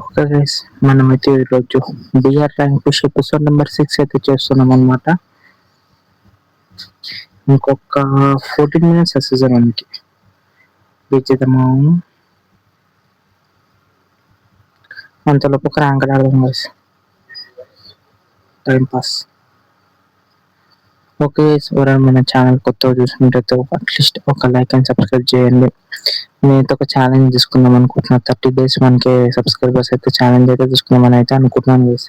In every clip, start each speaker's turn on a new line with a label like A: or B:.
A: Okay guys, మనమైతే ఈరోజు BR rank push episode number 6 అయితే చేస్తున్నాం అనమాట. ఇంకొక 14 మినిట్స్ సీజన్ 1కి రీచ్ అవుతాము. అంతలోపు ఒక ర్యాంక్ ఆడదాం guys, time pass. Okay guys, ఎవరైనా మన ఛానల్ కొత్తగా చూసుకుంటే అట్లీస్ట్ ఒక లైక్ అండ్ సబ్స్క్రైబ్ చేయండి. నేనైతే ఒక ఛాలెంజ్ తీసుకుందాం అనుకుంటున్నా. 30 days 1K సబ్స్క్రైబర్స్ అయితే ఛాలెంజ్ అయితే తీసుకుందామని అయితే అనుకుంటున్నాను గైస్.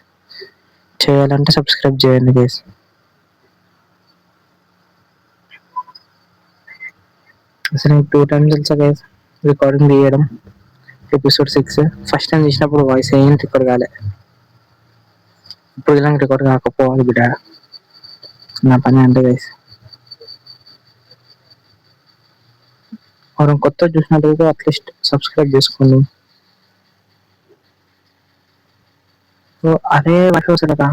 A: చేయాలంటే సబ్స్క్రైబ్ చేయండి గైస్. అసలు 2 times తెలుసా గైస్ రికార్డింగ్ తీయడం. ఎపిసోడ్ 6 ఫస్ట్ టైం చేసినప్పుడు వాయిస్ ఏం రికార్డ్ కాలే. ఇప్పుడు ఇలా రికార్డ్ కాకపోవాలి బిడ్డ, నా పని అంటే గైస్. మనం కొత్త చూసినట్లయితే అట్లీస్ట్ సబ్స్క్రైబ్ చేసుకోండి. అదే వర్షం వస్తుంది కదా.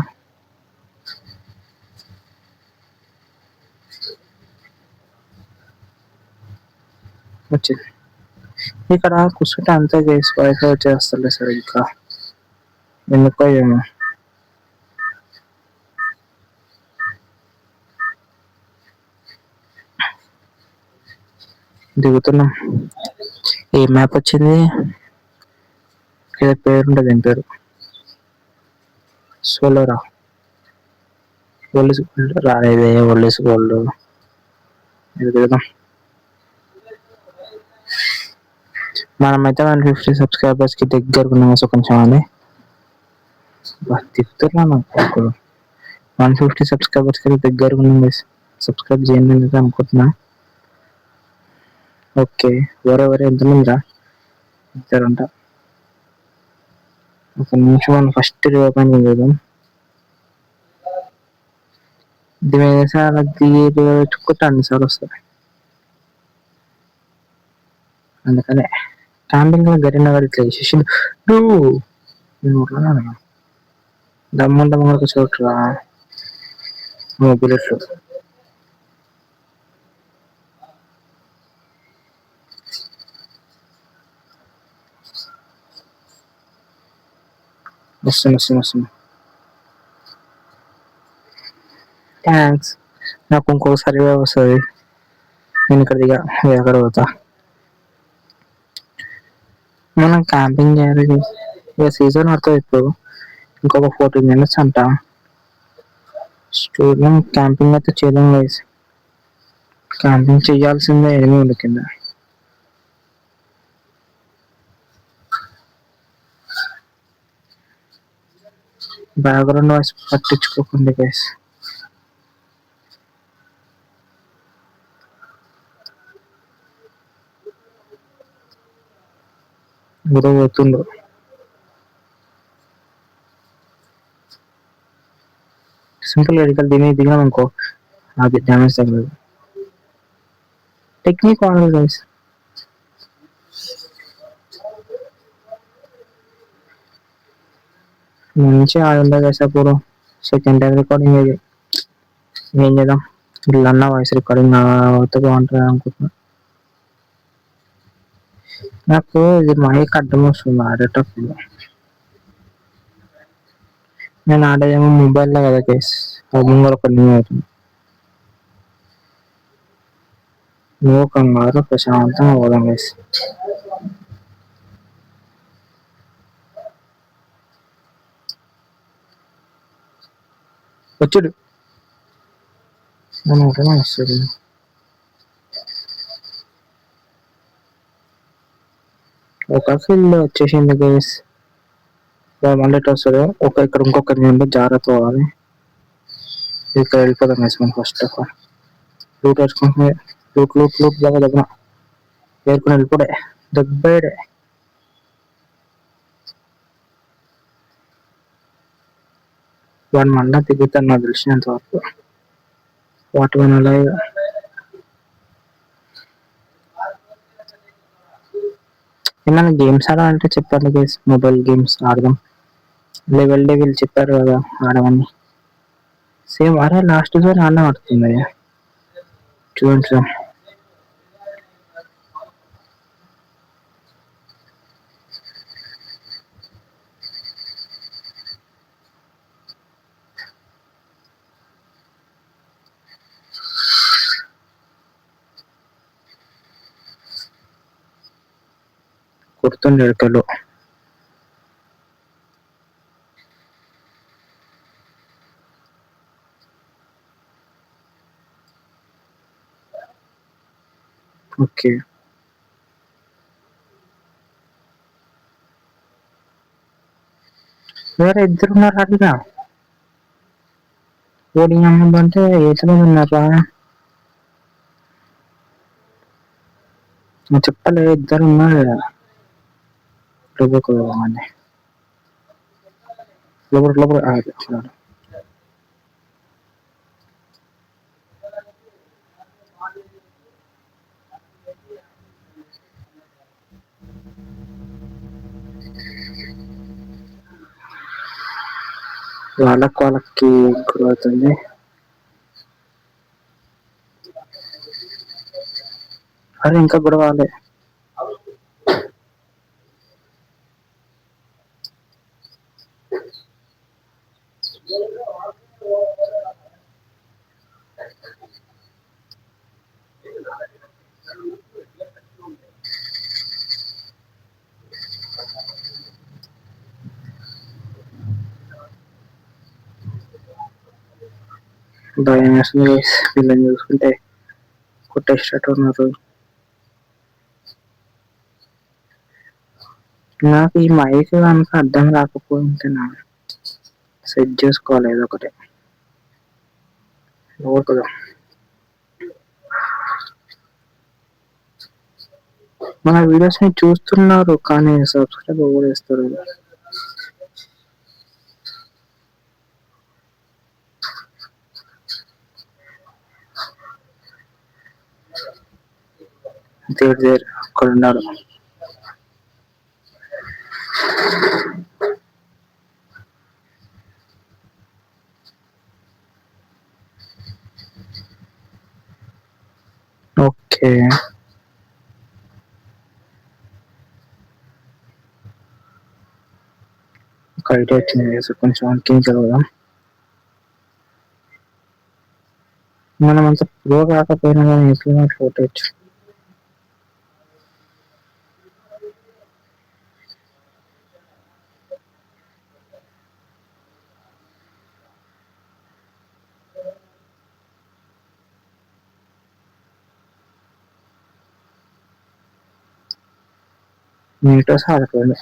A: వచ్చింది ఇక్కడ కూర్చుంటే అంతే చేసి వైఫై వచ్చేస్తుంది సార్. ఇంకా ఎందుకో ఏమో. దిగుతున్నాం. ఏ మ్యాప్ వచ్చింది? పేరు ఉంటుంది, ఏం పేరు? సోలోరా. ఒళ్ళేసి గోల్డ్ రాలేదే. ఒళ్ళేసి గోల్డ్ దిగుదాం. మనమైతే 150 సబ్స్క్రైబర్స్ కి దగ్గర ఉన్నాం అసలు కొంచెం అని తిప్పుతున్నాను. 150 సబ్స్క్రైబర్స్ కి దగ్గర ఉన్నాం. సబ్స్క్రైబ్ చేయండి అని అనుకుంటున్నా. ఓకే, ఎవరెవరు ఎంతమంది రా? ఇద్దరంట. ఒక నిమిషం, మనం ఫస్ట్ ఓపెన్ చేద్దాం. చుక్కుంటాను సార్ వస్తుంది. అందుకనే క్యాంపింగ్ గరిన గారు ఇట్లా చేసేసిండు. దమ్ముంట మనకు చోట్రా బుల్లెట్లు. వస్తుంది. థ్యాంక్స్. నాకు ఇంకోసారి వస్తుంది. నేను ఇక్కడ దిగా ఎక్కడ పోతా. మనం క్యాంపింగ్ చేయాలి. ఇక సీజన్ పడుతుంది ఇప్పుడు. ఇంకొక 14 minutes అంట. స్టూడెంట్ క్యాంపింగ్ అయితే చేయలేం గైస్. క్యాంపింగ్ చేయాల్సిందే ఎనిమిది కింద. బ్యాక్గ్రౌండ్ వాయిస్ పట్టించుకోకండి గైస్. గుర పోతుండు. సింపుల్ ఎడికల్ దిగినాం అనుకో, అది డ్యామేజ్ తగ్గదు. టెక్నిక్ వాడాలి గైస్. మంచిగా ఆడిందా గైస్. అప్పుడు సెకండ్ టైం రికార్డింగ్ ఇది. ఏం చేద్దాం, వీళ్ళన్న వాయిస్ రికార్డింగ్ అవుతే బాగుంటుంది అనుకుంటున్నా. నాకు ఇది మైక్ అడ్డం వస్తుంది ఆడేటప్పుడు. నేను ఆడేదేమో మొబైల్లో కదా కేస్, ముంగర కొన్ని అవుతుంది. నువ్వు కంగారు ప్రశాంతంగా పోదాం కేస్. వచ్చాడు వస్తుంది. ఒక ఫీల్డ్ వచ్చేసింది గేస్. మళ్ళీ వస్తుంది ఒక ఇక్కడ ఇంకొకరి నుండి జాగ్రత్త పోవాలి. ఇక్కడ వెళ్ళిపోతాం గేస్. మనం ఫస్ట్ ఆఫ్ ఆల్ లూట్ వేసుకుంటే లూట్ బాగా దగ్గర ఏరుకుని వెళ్ళిపోడే దెబ్బడే. వాడు మళ్ళా తిరుగుతాను నాకు తెలిసినంత వరకు. వాటి వల్ల ఏమైనా గేమ్స్ ఆడాలంటే చెప్పండి గేస్. మొబైల్ గేమ్స్ ఆడదాం. లెవెల్ వీళ్ళు చెప్పారు కదా ఆడమని. సేమ్ అరే లాస్ట్ జోన్ ఆడనే ఆడుతుంది. చూడండి. కుడుతుండే ఎడకలు. ఓకే. వేరే ఇద్దరున్నారు అడిగా. ఓడి అంటే ఎంతమంది ఉన్నారా? చెప్పలే ఇద్దరు ఉన్నారు కదా. లోపల వాళ్ళకి గొడవ అవుతుంది. అరే ఇంకా గొడవాలి. భయం వేస్తుంది వీళ్ళని చూసుకుంటే కొట్టేసేటట్టు ఉన్నారు. నాకు ఈ మైక్ కనుక అర్థం రాకపోతే నా సెట్ చేసుకోవాలి ఏదో ఒకటి. ఓకే. మన వీడియోస్ ని చూస్తున్నారు కానీ సబ్స్క్రైబ్ ఎవరు చేస్తారు? దేర్ అక్కడ ఉన్నాడు. ఓకే. ఒక ఐడియా వచ్చింది. కొంచెం అంకేం చదవదాం. మనం అంత ప్రో కాకపోయినా కానీ ఎట్లా ఫోటోచ్చు. మీటో సాధపడదు.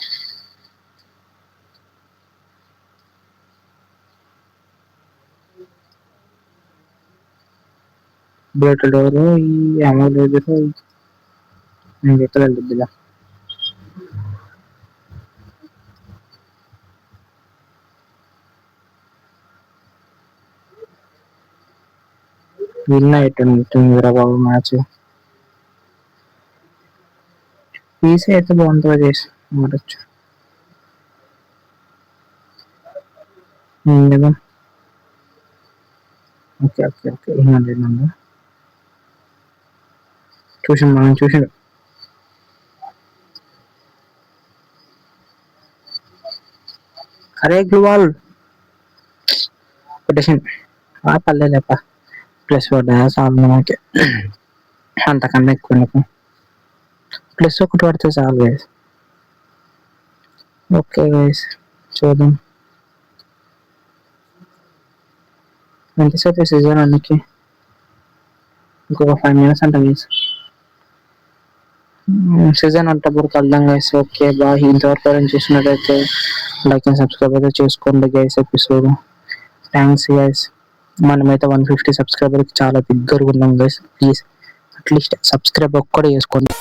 A: బయటలో ఈ అమలు నేను ఎక్కడ విన్ అయితుంది బాబు మ్యాచ్. పీసీ అయితే బాగుంటుందో చేసి ఆడచ్చు కదా. Okay okay okay. ఏమన్నా చూసాను మనం చూసాడు. అరే గ్లూవాల్ కొటేషన్ పర్లేదులేప. ప్లస్ పడ్డా చాలు మనకి. అంతకన్నా ఎక్కువ ప్లస్ ఒకటి పడితే చాలు గైస్. ఓకే గైస్ చూద్దాం ఎంతసేపు సీజన్ అన్నికి. ఇంకొక 5 minutes అంట గైస్. సీజన్ అంటప్పుడు కలుద్దాం గైస్. Okay bye. ఇంతవరకు ఎవరైనా చూసినట్లయితే లైక్ అండ్ సబ్స్క్రైబ్ అయితే చేసుకోండి గైస్. Episode thanks guys. మనమైతే 150 సబ్స్క్రైబర్కి చాలా దగ్గరగా ఉన్నాం గైస్. ప్లీజ్ అట్లీస్ట్ సబ్స్క్రైబ్ ఒక్కడే చేసుకోండి.